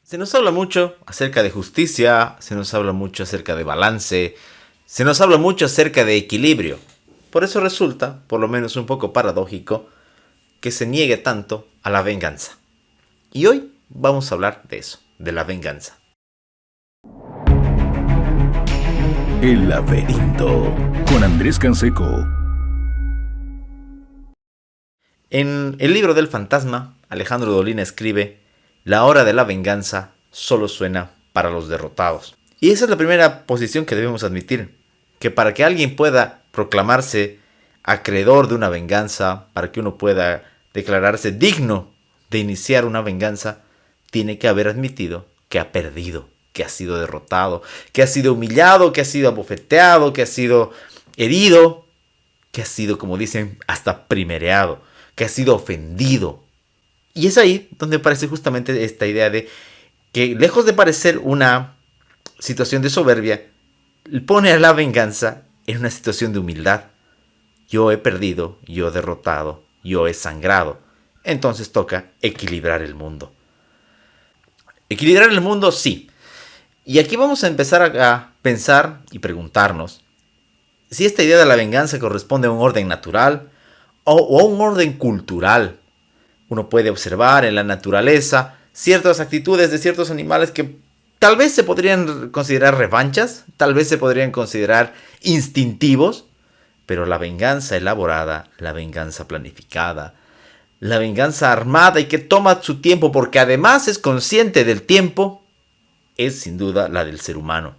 Se nos habla mucho acerca de justicia, se nos habla mucho acerca de balance, se nos habla mucho acerca de equilibrio. Por eso resulta, por lo menos un poco paradójico, que se niegue tanto a la venganza. Y hoy vamos a hablar de eso, de la venganza. El laberinto con Andrés Canseco. En el libro del fantasma, Alejandro Dolina escribe: la hora de la venganza solo suena para los derrotados. Y esa es la primera posición que debemos admitir, que para que alguien pueda proclamarse acreedor de una venganza, para que uno pueda declararse digno de iniciar una venganza, tiene que haber admitido que ha perdido, que ha sido derrotado, que ha sido humillado, que ha sido abofeteado, que ha sido herido, que ha sido, como dicen, hasta primereado, que ha sido ofendido. Y es ahí donde aparece justamente esta idea de que, lejos de parecer una situación de soberbia, pone a la venganza en una situación de humildad. Yo he perdido, yo he derrotado, yo he sangrado. Entonces toca equilibrar el mundo. Equilibrar el mundo, sí. Y aquí vamos a empezar a pensar y preguntarnos si esta idea de la venganza corresponde a un orden natural o a un orden cultural. Uno puede observar en la naturaleza ciertas actitudes de ciertos animales que tal vez se podrían considerar revanchas, tal vez se podrían considerar instintivos, pero la venganza elaborada, la venganza planificada, la venganza armada y que toma su tiempo porque además es consciente del tiempo, es sin duda la del ser humano.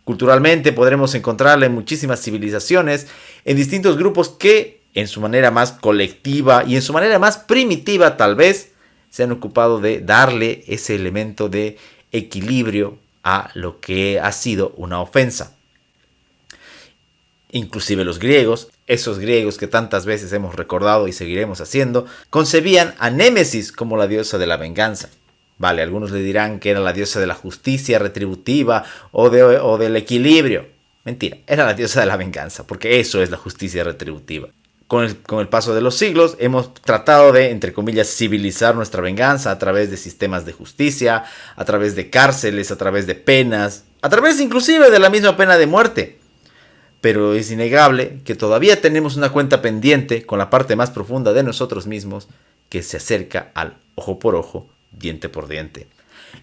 Culturalmente podremos encontrarla en muchísimas civilizaciones, en distintos grupos que, en su manera más colectiva y en su manera más primitiva tal vez, se han ocupado de darle ese elemento de equilibrio a lo que ha sido una ofensa. Inclusive los griegos, esos griegos que tantas veces hemos recordado y seguiremos haciendo, concebían a Némesis como la diosa de la venganza. Vale, algunos le dirán que era la diosa de la justicia retributiva o del equilibrio. Mentira, era la diosa de la venganza, porque eso es la justicia retributiva. Con el paso de los siglos hemos tratado de, entre comillas, civilizar nuestra venganza a través de sistemas de justicia, a través de cárceles, a través de penas, a través inclusive de la misma pena de muerte. Pero es innegable que todavía tenemos una cuenta pendiente con la parte más profunda de nosotros mismos que se acerca al ojo por ojo, diente por diente.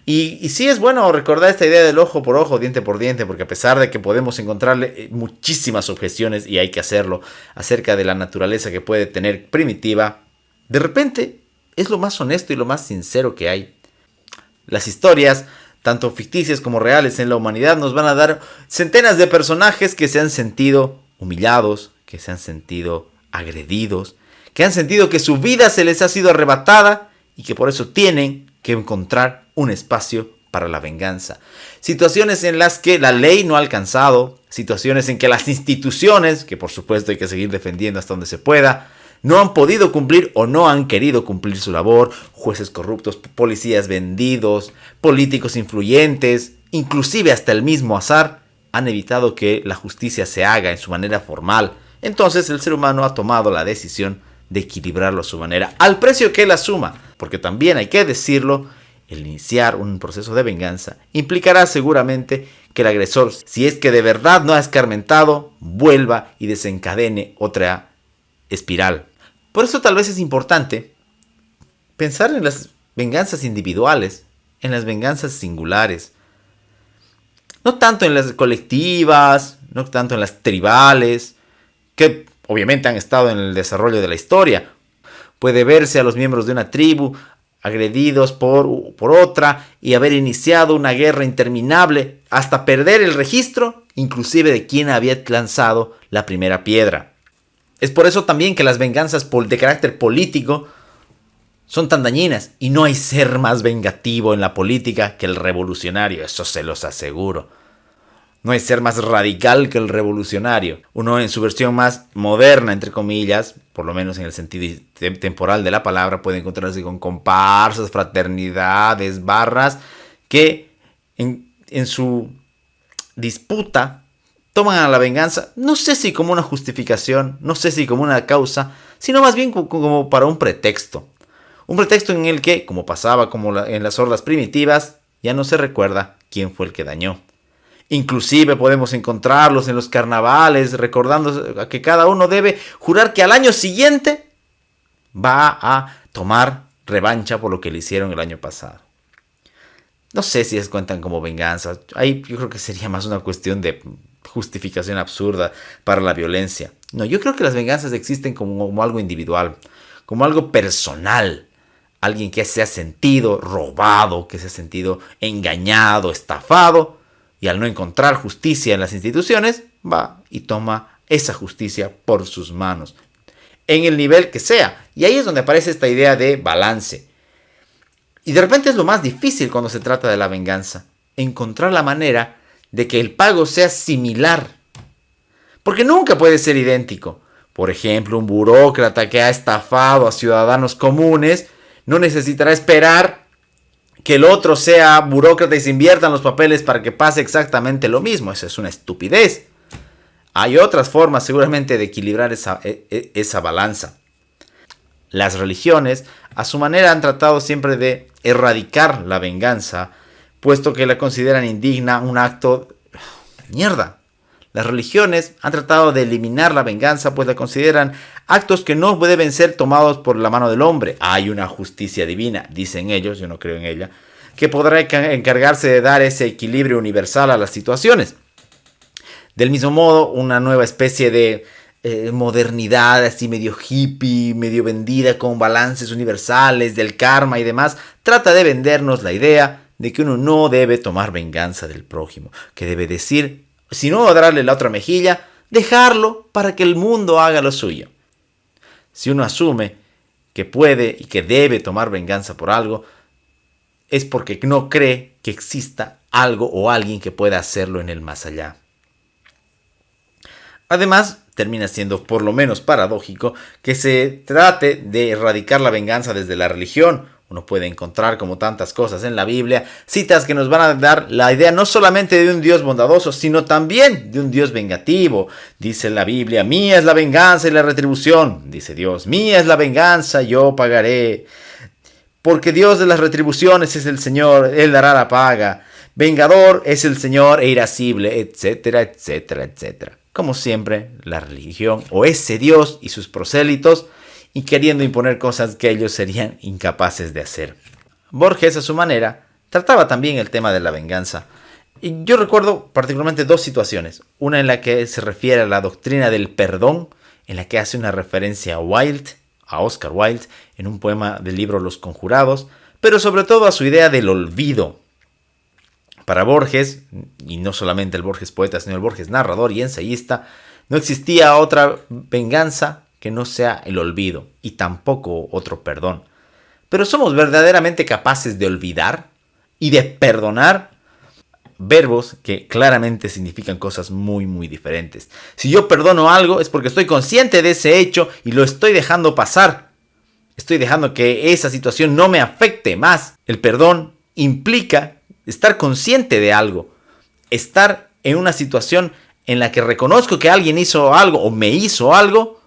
Y sí es bueno recordar esta idea del ojo por ojo, diente por diente, porque a pesar de que podemos encontrarle muchísimas objeciones, y hay que hacerlo, acerca de la naturaleza que puede tener primitiva, de repente es lo más honesto y lo más sincero que hay. Las historias, tanto ficticias como reales en la humanidad, nos van a dar centenas de personajes que se han sentido humillados, que se han sentido agredidos, que han sentido que su vida se les ha sido arrebatada y que por eso tienen que encontrar un espacio para la venganza. Situaciones en las que la ley no ha alcanzado, situaciones en que las instituciones, que por supuesto hay que seguir defendiendo hasta donde se pueda, no han podido cumplir o no han querido cumplir su labor, jueces corruptos, policías vendidos, políticos influyentes, inclusive hasta el mismo azar, han evitado que la justicia se haga en su manera formal. Entonces el ser humano ha tomado la decisión de equilibrarlo a su manera, al precio que él asuma, porque también hay que decirlo, el iniciar un proceso de venganza implicará seguramente que el agresor, si es que de verdad no ha escarmentado, vuelva y desencadene otra espiral. Por eso tal vez es importante pensar en las venganzas individuales, en las venganzas singulares. No tanto en las colectivas, no tanto en las tribales, que obviamente han estado en el desarrollo de la historia. Puede verse a los miembros de una tribu agredidos por otra y haber iniciado una guerra interminable hasta perder el registro, inclusive de quién había lanzado la primera piedra. Es por eso también que las venganzas de carácter político son tan dañinas y no hay ser más vengativo en la política que el revolucionario, eso se los aseguro. No hay ser más radical que el revolucionario. Uno en su versión más moderna, entre comillas, por lo menos en el sentido temporal de la palabra, puede encontrarse con comparsas, fraternidades, barras, que en su disputa toman a la venganza, no sé si como una justificación, no sé si como una causa, sino más bien como para un pretexto. Un pretexto en el que, como pasaba en las hordas primitivas, ya no se recuerda quién fue el que dañó. Inclusive podemos encontrarlos en los carnavales, recordando que cada uno debe jurar que al año siguiente va a tomar revancha por lo que le hicieron el año pasado. No sé si les cuentan como venganza. Ahí yo creo que sería más una cuestión de justificación absurda para la violencia. No, yo creo que las venganzas existen como algo individual, como algo personal. Alguien que se ha sentido robado, que se ha sentido engañado, estafado, y al no encontrar justicia en las instituciones, va y toma esa justicia por sus manos, en el nivel que sea. Y ahí es donde aparece esta idea de balance. Y de repente es lo más difícil cuando se trata de la venganza, encontrar la manera de que el pago sea similar. Porque nunca puede ser idéntico. Por ejemplo, un burócrata que ha estafado a ciudadanos comunes no necesitará esperar que el otro sea burócrata y se inviertan los papeles para que pase exactamente lo mismo. Eso es una estupidez. Hay otras formas seguramente de equilibrar esa balanza. Las religiones, a su manera, han tratado siempre de erradicar la venganza, puesto que la consideran indigna, un acto mierda. Las religiones han tratado de eliminar la venganza, pues la consideran actos que no deben ser tomados por la mano del hombre. Hay una justicia divina, dicen ellos, yo no creo en ella, que podrá encargarse de dar ese equilibrio universal a las situaciones. Del mismo modo, una nueva especie de modernidad, así medio hippie, medio vendida con balances universales del karma y demás, trata de vendernos la idea de que uno no debe tomar venganza del prójimo, que debe decir, si no darle la otra mejilla, dejarlo para que el mundo haga lo suyo. Si uno asume que puede y que debe tomar venganza por algo, es porque no cree que exista algo o alguien que pueda hacerlo en el más allá. Además, termina siendo por lo menos paradójico que se trate de erradicar la venganza desde la religión. Uno puede encontrar, como tantas cosas en la Biblia, citas que nos van a dar la idea no solamente de un Dios bondadoso, sino también de un Dios vengativo. Dice la Biblia, mía es la venganza y la retribución. Dice Dios, mía es la venganza, yo pagaré. Porque Dios de las retribuciones es el Señor, Él dará la paga. Vengador es el Señor e irascible, etcétera, etcétera, etcétera. Como siempre, la religión o ese Dios y sus prosélitos, y queriendo imponer cosas que ellos serían incapaces de hacer. Borges, a su manera, trataba también el tema de la venganza. Y yo recuerdo particularmente dos situaciones. Una en la que se refiere a la doctrina del perdón, en la que hace una referencia a Oscar Wilde, en un poema del libro Los Conjurados, pero sobre todo a su idea del olvido. Para Borges, y no solamente el Borges poeta, sino el Borges narrador y ensayista, no existía otra venganza que no sea el olvido, y tampoco otro perdón. Pero ¿somos verdaderamente capaces de olvidar y de perdonar? Verbos que claramente significan cosas muy, muy diferentes. Si yo perdono algo es porque estoy consciente de ese hecho y lo estoy dejando pasar. Estoy dejando que esa situación no me afecte más. El perdón implica estar consciente de algo, estar en una situación en la que reconozco que alguien hizo algo o me hizo algo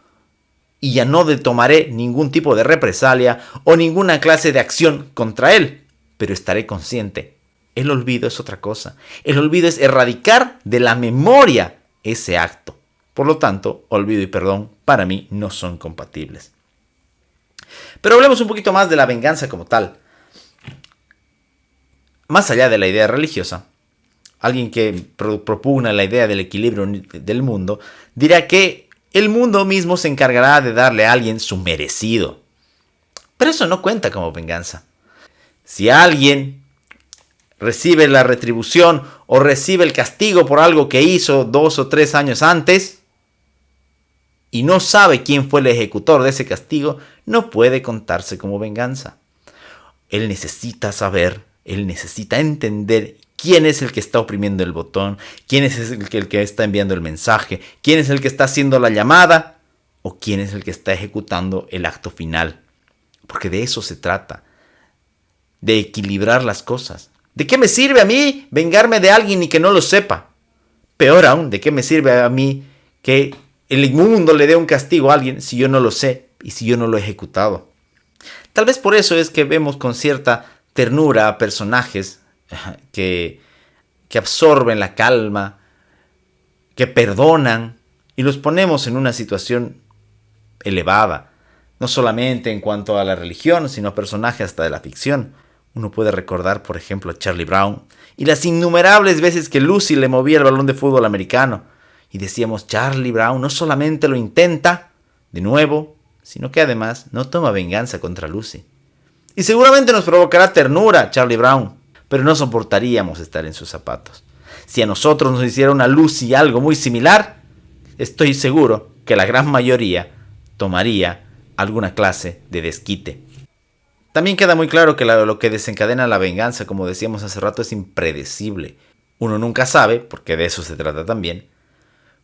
y ya no tomaré ningún tipo de represalia o ninguna clase de acción contra él, pero estaré consciente. El olvido es otra cosa. El olvido es erradicar de la memoria ese acto. Por lo tanto, olvido y perdón para mí no son compatibles. Pero hablemos un poquito más de la venganza como tal. Más allá de la idea religiosa, alguien que propugna la idea del equilibrio del mundo, dirá que el mundo mismo se encargará de darle a alguien su merecido. Pero eso no cuenta como venganza. Si alguien recibe la retribución o recibe el castigo por algo que hizo 2 o 3 años antes y no sabe quién fue el ejecutor de ese castigo, no puede contarse como venganza. Él necesita saber, él necesita entender quién es el que está oprimiendo el botón, quién es el que está enviando el mensaje, quién es el que está haciendo la llamada o quién es el que está ejecutando el acto final. Porque de eso se trata, de equilibrar las cosas. ¿De qué me sirve a mí vengarme de alguien y que no lo sepa? Peor aún, ¿de qué me sirve a mí que el mundo le dé un castigo a alguien si yo no lo sé y si yo no lo he ejecutado? Tal vez por eso es que vemos con cierta ternura a personajes que absorben la calma, que perdonan y los ponemos en una situación elevada, no solamente en cuanto a la religión, sino a personajes hasta de la ficción. Uno puede recordar, por ejemplo, a Charlie Brown y las innumerables veces que Lucy le movía el balón de fútbol americano. Y decíamos, Charlie Brown no solamente lo intenta de nuevo, sino que además no toma venganza contra Lucy. Y seguramente nos provocará ternura Charlie Brown, pero no soportaríamos estar en sus zapatos. Si a nosotros nos hiciera una Lucy algo muy similar, estoy seguro que la gran mayoría tomaría alguna clase de desquite. También queda muy claro que lo que desencadena la venganza, como decíamos hace rato, es impredecible. Uno nunca sabe, porque de eso se trata también,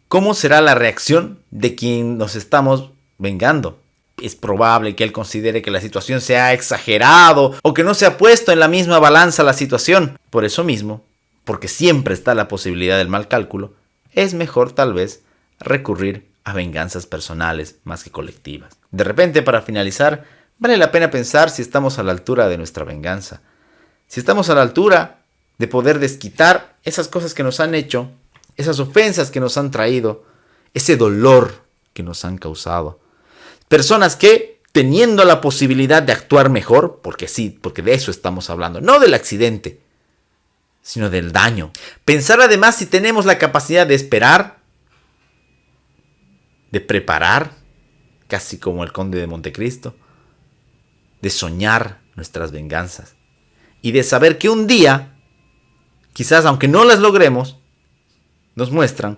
cómo será la reacción de quien nos estamos vengando. Es probable que él considere que la situación se ha exagerado o que no se ha puesto en la misma balanza la situación. Por eso mismo, porque siempre está la posibilidad del mal cálculo, es mejor tal vez recurrir a venganzas personales más que colectivas. De repente, para finalizar, vale la pena pensar si estamos a la altura de nuestra venganza. Si estamos a la altura de poder desquitar esas cosas que nos han hecho, esas ofensas que nos han traído, ese dolor que nos han causado. Personas que, teniendo la posibilidad de actuar mejor, porque sí, porque de eso estamos hablando, no del accidente, sino del daño. Pensar además si tenemos la capacidad de esperar, de preparar, casi como el Conde de Montecristo, de soñar nuestras venganzas y de saber que un día, quizás aunque no las logremos, nos muestran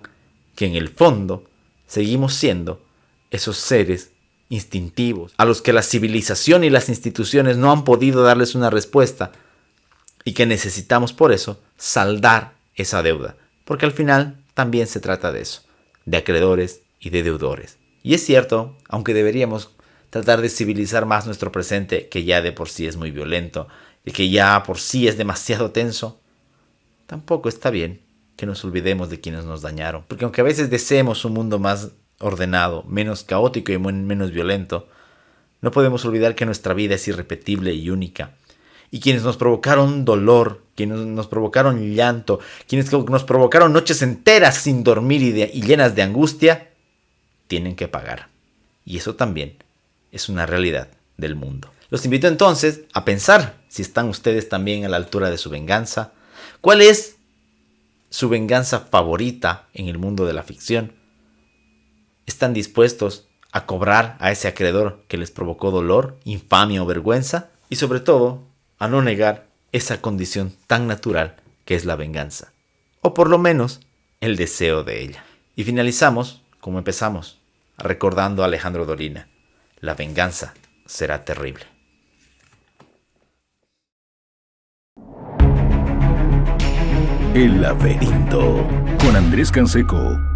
que en el fondo seguimos siendo esos seres instintivos a los que la civilización y las instituciones no han podido darles una respuesta y que necesitamos por eso saldar esa deuda, porque al final también se trata de eso, de acreedores y de deudores. Y es cierto, aunque deberíamos tratar de civilizar más nuestro presente, que ya de por sí es muy violento y que ya por sí es demasiado tenso, tampoco está bien que nos olvidemos de quienes nos dañaron, porque aunque a veces deseemos un mundo más ordenado, menos caótico y menos violento, no podemos olvidar que nuestra vida es irrepetible y única. Y quienes nos provocaron dolor, quienes nos provocaron llanto, quienes nos provocaron noches enteras sin dormir y llenas de angustia, tienen que pagar. Y eso también es una realidad del mundo. Los invito entonces a pensar si están ustedes también a la altura de su venganza. ¿Cuál es su venganza favorita en el mundo de la ficción? ¿Están dispuestos a cobrar a ese acreedor que les provocó dolor, infamia o vergüenza? Y sobre todo, a no negar esa condición tan natural que es la venganza. O por lo menos, el deseo de ella. Y finalizamos como empezamos, recordando a Alejandro Dolina. La venganza será terrible. El laberinto con Andrés Canseco.